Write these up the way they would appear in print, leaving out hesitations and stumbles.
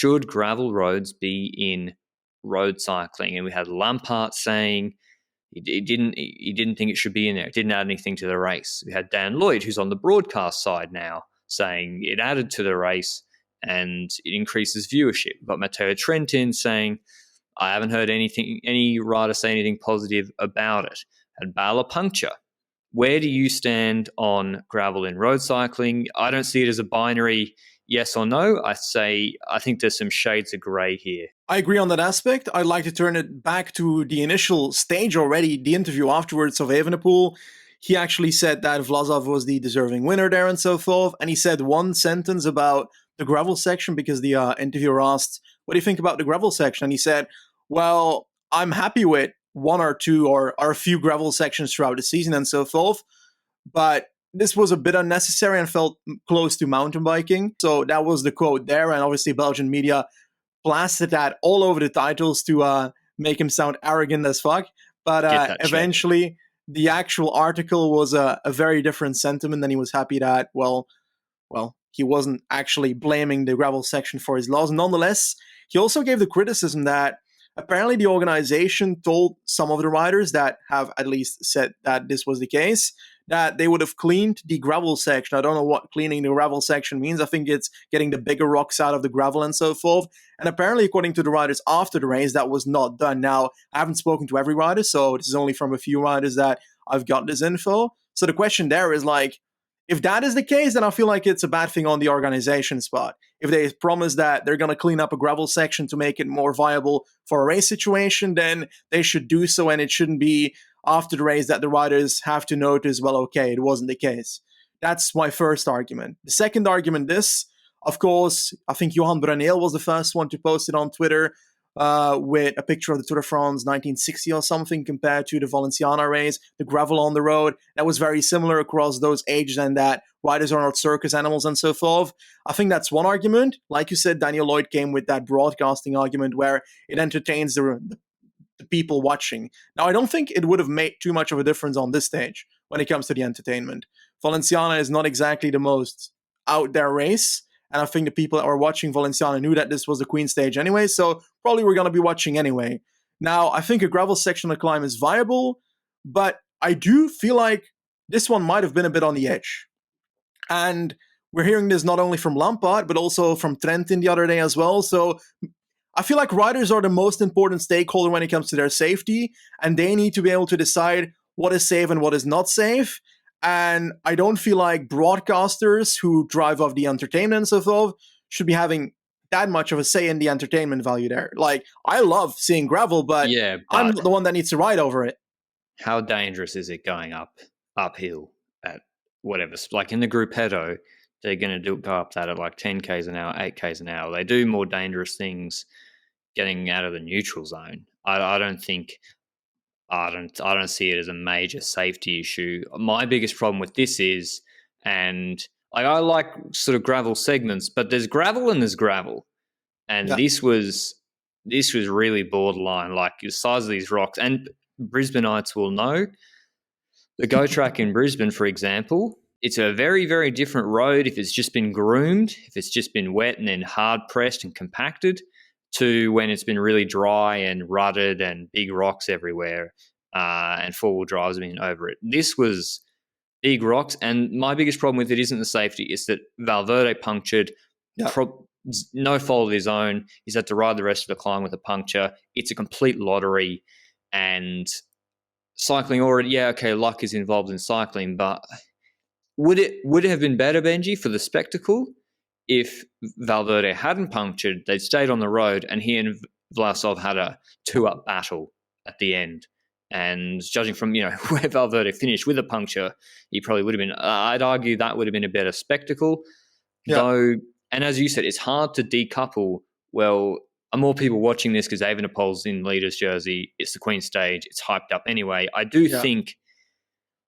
should gravel roads be in road cycling? And we had Lampart saying he didn't think it should be in there. It didn't add anything to the race. We had Dan Lloyd, who's on the broadcast side now, saying it added to the race and it increases viewership. But Matteo Trentin saying, I haven't heard any rider say anything positive about it. And Bala Puncture, where do you stand on gravel in road cycling? I don't see it as a binary yes or no. I think there's some shades of grey here. I agree on that aspect. I'd like to turn it back to the initial stage already, the interview afterwards of Evenepoel. He actually said that Vlasov was the deserving winner there and so forth. And he said one sentence about the gravel section because the interviewer asked, what do you think about the gravel section? And he said, well, I'm happy with one or two or a few gravel sections throughout the season and so forth. But this was a bit unnecessary and felt close to mountain biking. So that was the quote there. And obviously Belgian media blasted that all over the titles to make him sound arrogant as fuck. But eventually, the actual article was a very different sentiment, and he was happy that, well, he wasn't actually blaming the gravel section for his loss. Nonetheless, he also gave the criticism that apparently the organization told some of the riders that have at least said that this was the case, that they would have cleaned the gravel section. I don't know what cleaning the gravel section means. I think it's getting the bigger rocks out of the gravel and so forth. And apparently, according to the riders after the race, that was not done. Now, I haven't spoken to every rider, so this is only from a few riders that I've got this info. So the question there is like, if that is the case, then I feel like it's a bad thing on the organization's part. If they promise that they're going to clean up a gravel section to make it more viable for a race situation, then they should do so, and it shouldn't be after the race that the riders have to notice, well, okay, it wasn't the case. That's my first argument. The second argument is, of course, I think Johan Bruneel was the first one to post it on Twitter with a picture of the Tour de France 1960 or something compared to the Valenciana race, the gravel on the road. That was very similar across those ages and that riders are not circus animals and so forth. I think that's one argument. Like you said, Daniel Lloyd came with that broadcasting argument where it entertains the people watching. Now, I don't think it would have made too much of a difference on this stage when it comes to the entertainment. Valenciana is not exactly the most out there race, and I think the people that were watching Valenciana knew that this was the Queen stage anyway, so probably we're going to be watching anyway. Now, I think a gravel section of the climb is viable, but I do feel like this one might have been a bit on the edge. And we're hearing this not only from Lampard, but also from Trentin the other day as well, so I feel like riders are the most important stakeholder when it comes to their safety, and they need to be able to decide what is safe and what is not safe. And I don't feel like broadcasters who drive off the entertainment and so forth should be having that much of a say in the entertainment value there. Like, I love seeing gravel, but I'm not the one that needs to ride over it. How dangerous is it going uphill at whatever? Like in the Gruppetto, they're going to go up that at like 10 k's an hour, 8 k's an hour. They do more dangerous things getting out of the neutral zone. I don't see it as a major safety issue. My biggest problem with this is, and I like sort of gravel segments, but there's gravel and there's gravel, and this was really borderline. Like the size of these rocks, and Brisbaneites will know the Go Track in Brisbane, for example. It's a very, very different road if it's just been groomed, if it's just been wet and then hard pressed and compacted, to when it's been really dry and rutted and big rocks everywhere and four-wheel drives been over it. This was big rocks, and my biggest problem with it isn't the safety. It's that Valverde punctured, no fault of his own. He's had to ride the rest of the climb with a puncture. It's a complete lottery, and cycling already, luck is involved in cycling, but would it have been better, Benji, for the spectacle if Valverde hadn't punctured, they'd stayed on the road, and he and Vlasov had a 2-up battle at the end? And judging from, where Valverde finished with a puncture, he probably would have been, I'd argue that would have been a better spectacle. Though, and as you said, it's hard to decouple, well, are more people watching this because Evenepoel's in leader's jersey, it's the Queen stage, it's hyped up anyway. I do think,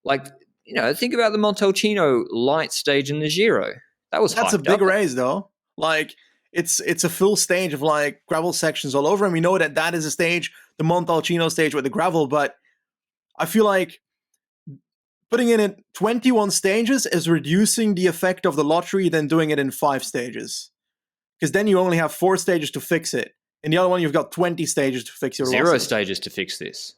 think about the Montalcino light stage in the Giro. That's a big race, though. Like, it's a full stage of like gravel sections all over, and we know that is a stage, the Montalcino stage with the gravel. But I feel like putting it in 21 stages is reducing the effect of the lottery than doing it in 5 stages. because then you only have 4 stages to fix it. In the other one, you've got 20 stages to fix your 0 losses. stages to fix this.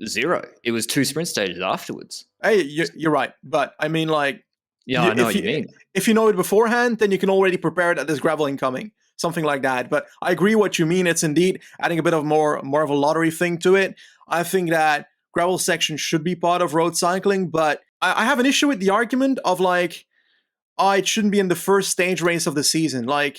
0. It was 2 sprint stages afterwards. Hey, you're right. But I mean, like... Yeah, I know what you mean. If you know it beforehand, then you can already prepare that there's gravel incoming. Something like that. But I agree what you mean. It's indeed adding a bit of more of a lottery thing to it. I think that gravel section should be part of road cycling, but I have an issue with the argument of like, it shouldn't be in the first stage race of the season. Like,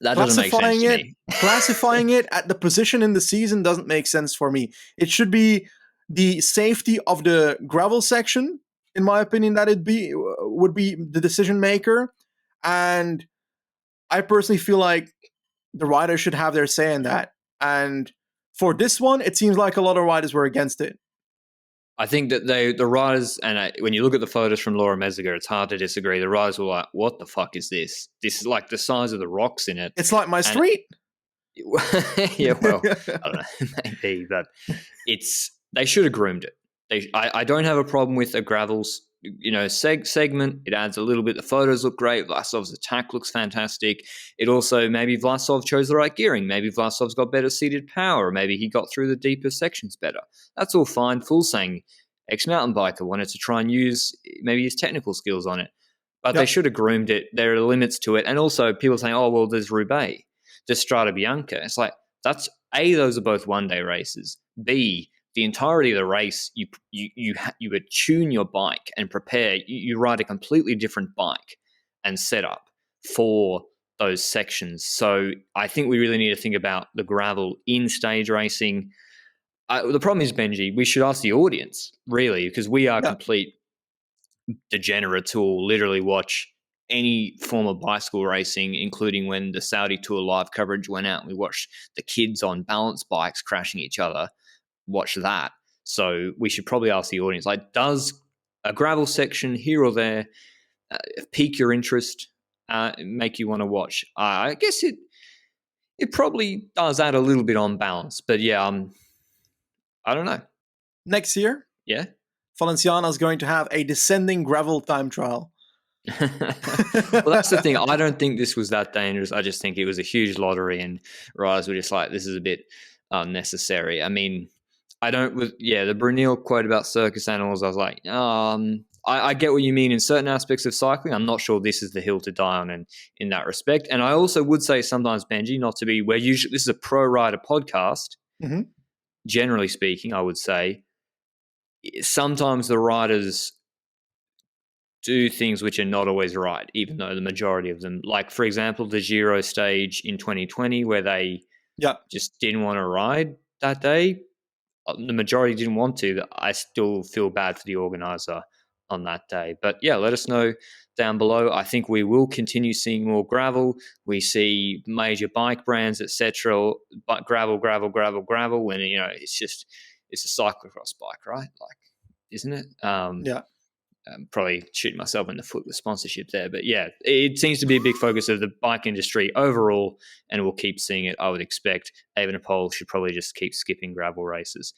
that doesn't make sense to me. Classifying it at the position in the season doesn't make sense for me. It should be the safety of the gravel section, in my opinion, that would be the decision maker. And I personally feel like the riders should have their say in that. And for this one, it seems like a lot of riders were against it. I think that the riders, and when you look at the photos from Laura Mezziger, it's hard to disagree. The riders were like, what the fuck is this? This is like the size of the rocks in it. It's like my street. Yeah, well, I don't know, maybe, but they should have groomed it. I don't have a problem with a gravels, segment. It adds a little bit. The photos look great. Vlasov's attack looks fantastic. It also, maybe Vlasov chose the right gearing. Maybe Vlasov's got better seated power. Maybe he got through the deeper sections better. That's all fine. Full saying ex-mountain biker wanted to try and use maybe his technical skills on it. But They should have groomed it. There are limits to it. And also people saying, oh, well, there's Roubaix, there's Strada Bianca. It's like, that's A, those are both one-day races. B, the entirety of the race, you attune your bike and prepare. You ride a completely different bike and set up for those sections. So I think we really need to think about the gravel in stage racing. The problem is, Benji, we should ask the audience, really, because we are complete degenerates who will literally watch any form of bicycle racing, including when the Saudi Tour live coverage went out. We watched the kids on balance bikes crashing each other. Watch that. So we should probably ask the audience, like, does a gravel section here or there pique your interest, make you want to watch? I guess it probably does add a little bit on balance, but yeah, I don't know. Next year, Valenciana is going to have a descending gravel time trial. Well, that's the thing. I don't think this was that dangerous. I just think it was a huge lottery, and riders were just like, this is a bit unnecessary. I mean, the Brunel quote about circus animals, I was like, I get what you mean in certain aspects of cycling. I'm not sure this is the hill to die on in that respect. And I also would say sometimes, Benji, this is a pro rider podcast. Mm-hmm. Generally speaking, I would say sometimes the riders do things which are not always right, even though the majority of them, like, for example, the Giro stage in 2020, where they just didn't want to ride that day. The majority didn't want to. I still feel bad for the organizer on that day. But yeah, let us know down below. I think we will continue seeing more gravel. We see major bike brands, etc. But gravel. When it's a cyclocross bike, right? Like, isn't it? I'm probably shooting myself in the foot with sponsorship there, but yeah, it seems to be a big focus of the bike industry overall, and we'll keep seeing it. I would expect Evenepoel should probably just keep skipping gravel races